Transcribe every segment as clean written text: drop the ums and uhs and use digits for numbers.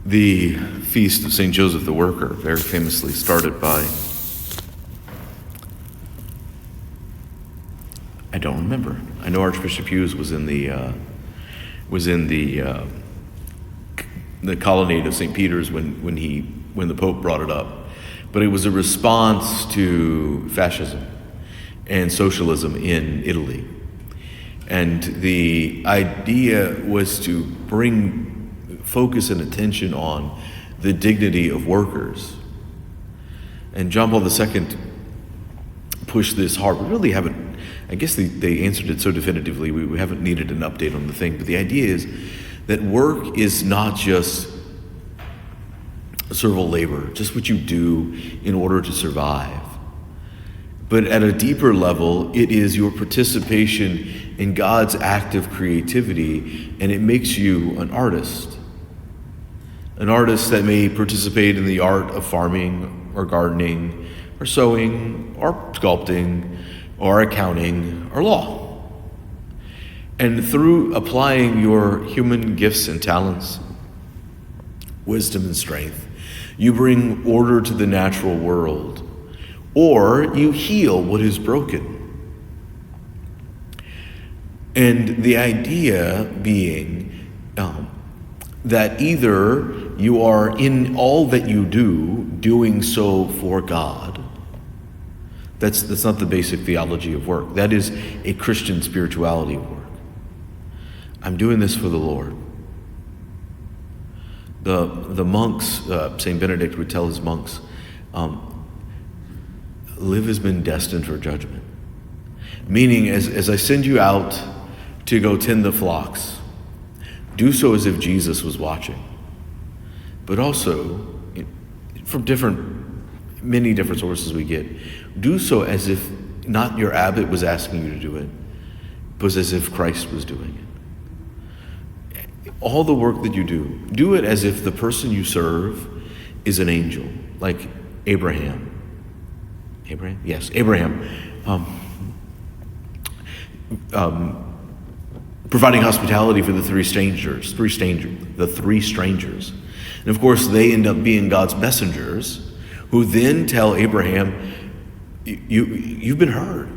The feast of St. Joseph the Worker, very famously started by, I don't remember. I know Archbishop Hughes was in the colonnade of St. Peter's when the Pope brought it up, but it was a response to fascism and socialism in Italy, and the idea was to bring focus and attention on the dignity of workers. And John Paul II pushed this hard. We really haven't, I guess they answered it so definitively, we haven't needed an update on the thing. But the idea is that work is not just servile labor, just what you do in order to survive. But at a deeper level, it is your participation in God's act of creativity, and it makes you an artist. An artist that may participate in the art of farming or gardening or sewing or sculpting or accounting or law. And through applying your human gifts and talents, wisdom and strength, you bring order to the natural world, or you heal what is broken. And the idea being that either you are in all that you do, doing so for God. That's not the basic theology of work. That is a Christian spirituality of work. I'm doing this for the Lord. The monks, St. Benedict would tell his monks, live has been destined for judgment. Meaning, as I send you out to go tend the flocks, do so as if Jesus was watching. But also, from many different sources we get, do so as if not your abbot was asking you to do it, but as if Christ was doing it. All the work that you do it as if the person you serve is an angel, like Abraham. Abraham? Yes, Abraham. Providing hospitality for the three strangers. And of course, they end up being God's messengers, who then tell Abraham, you've been heard.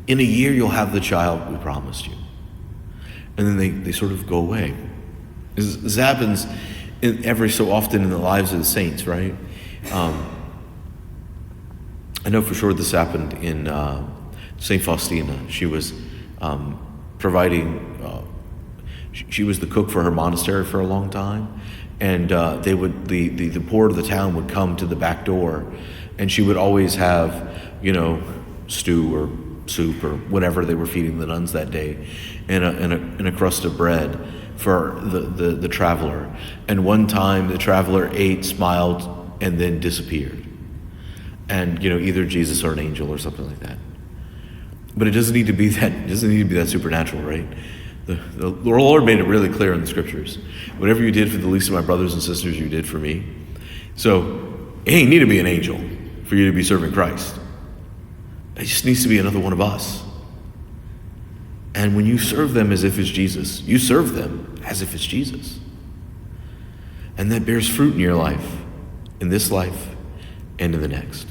In a year, you'll have the child we promised you. And then they sort of go away. This happens every so often in the lives of the saints, right? I know for sure this happened in St. Faustina. She was providing, she was the cook for her monastery for a long time, and the poor of the town would come to the back door, and she would always have, stew or soup or whatever they were feeding the nuns that day, and a crust of bread for the traveler. And one time the traveler ate, smiled, and then disappeared. And either Jesus or an angel or something like that. But it doesn't need to be that. It doesn't need to be that supernatural, right? The Lord made it really clear in the scriptures. Whatever you did for the least of my brothers and sisters, you did for me. So it ain't need to be an angel for you to be serving Christ. It just needs to be another one of us. And when you serve them as if it's Jesus, you serve them as if it's Jesus. And that bears fruit in your life, in this life, and in the next.